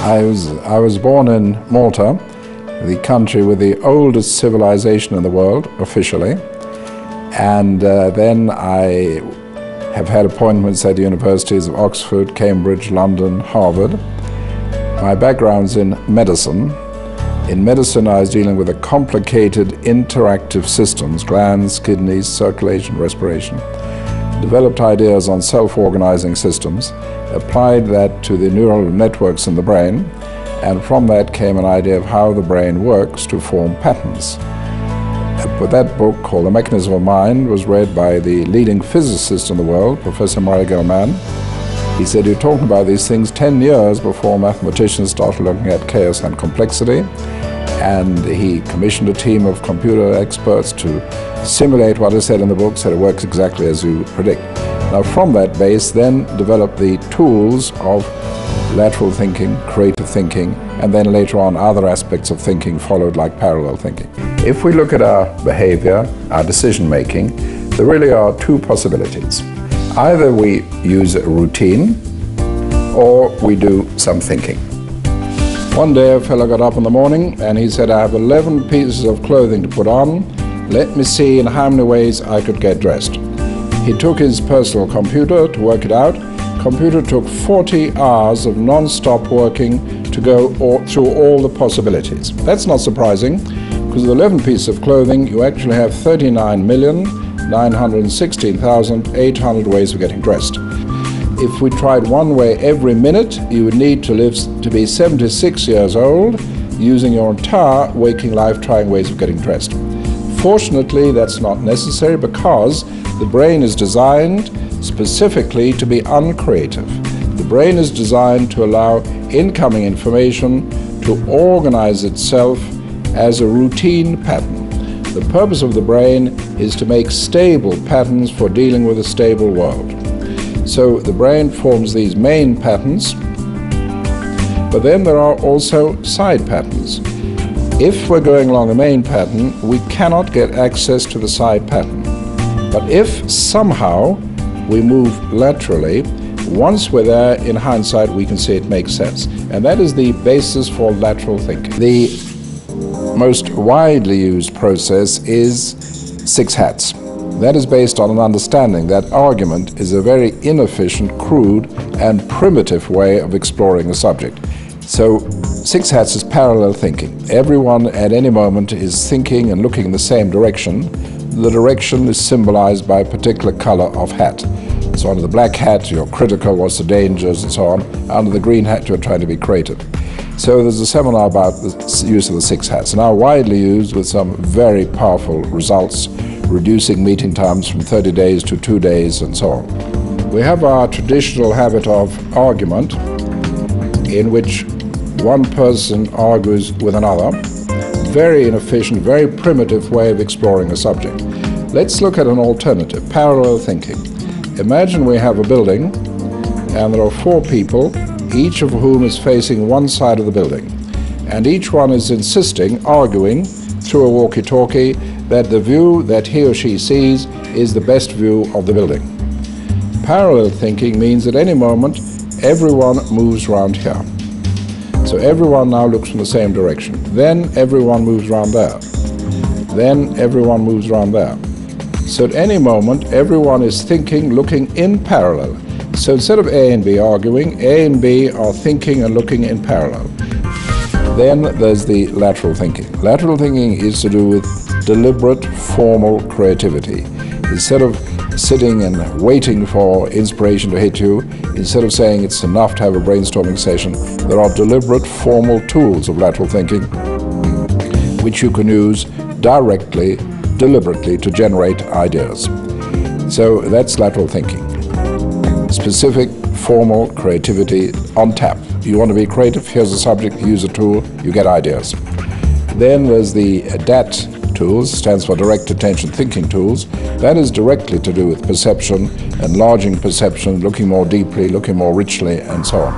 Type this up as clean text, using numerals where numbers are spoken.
I was born in Malta, the country with the oldest civilization in the world, officially. And then I have had appointments at the universities of Oxford, Cambridge, London, Harvard. My background's in medicine. In medicine, I was dealing with the complicated interactive systems, glands, kidneys, circulation, respiration. Developed ideas on self-organizing systems, applied that to the neural networks in the brain, and from that came an idea of how the brain works to form patterns. But that book, called The Mechanism of Mind, was read by the leading physicist in the world, Professor Murray Gell-Mann. He said, "You're talking about these things 10 years before mathematicians started looking at chaos and complexity." And he commissioned a team of computer experts to simulate what I said in the book, so it works exactly as you predict. Now, from that base, then developed the tools of lateral thinking, creative thinking, and then later on other aspects of thinking followed, like parallel thinking. If we look at our behavior, our decision making, there really are two possibilities. Either we use a routine or we do some thinking. One day a fellow got up in the morning and he said, "I have 11 pieces of clothing to put on. Let me see in how many ways I could get dressed." He took his personal computer to work it out. Computer took 40 hours of non-stop working to go through all the possibilities. That's not surprising, because with 11 pieces of clothing you actually have 39,916,800 ways of getting dressed. If we tried one way every minute, you would need to live to be 76 years old, using your entire waking life trying ways of getting dressed. Fortunately, that's not necessary, because the brain is designed specifically to be uncreative. The brain is designed to allow incoming information to organize itself as a routine pattern. The purpose of the brain is to make stable patterns for dealing with a stable world. So the brain forms these main patterns, but then there are also side patterns. If we're going along a main pattern, we cannot get access to the side pattern. But if somehow we move laterally, once we're there, in hindsight, we can see it makes sense. And that is the basis for lateral thinking. The most widely used process is 6 hats. That is based on an understanding that argument is a very inefficient, crude, and primitive way of exploring a subject. So 6 hats is parallel thinking. Everyone at any moment is thinking and looking in the same direction. The direction is symbolized by a particular color of hat. So under the black hat, you're critical, what's the dangers, and so on. Under the green hat, you're trying to be creative. So there's a seminar about the use of the 6 hats, now widely used with some very powerful results, reducing meeting times from 30 days to 2 days, and so on. We have our traditional habit of argument, in which one person argues with another. Very inefficient, very primitive way of exploring a subject. Let's look at an alternative, parallel thinking. Imagine we have a building and there are 4 people, each of whom is facing one side of the building. And each one is insisting, arguing through a walkie-talkie, that the view that he or she sees is the best view of the building. Parallel thinking means at any moment everyone moves around here. So everyone now looks from the same direction. Then everyone moves around there. Then everyone moves around there. So at any moment, everyone is thinking, looking in parallel. So instead of A and B arguing, A and B are thinking and looking in parallel. Then there's the lateral thinking. Lateral thinking is to do with deliberate, formal creativity. Instead of sitting and waiting for inspiration to hit you, instead of saying it's enough to have a brainstorming session, there are deliberate, formal tools of lateral thinking which you can use directly, deliberately to generate ideas. So that's lateral thinking. Specific, formal creativity on tap. You want to be creative, here's a subject, use a tool, you get ideas. Then there's the DAT tools, stands for direct attention thinking tools. That is directly to do with perception, enlarging perception, looking more deeply, looking more richly, and so on.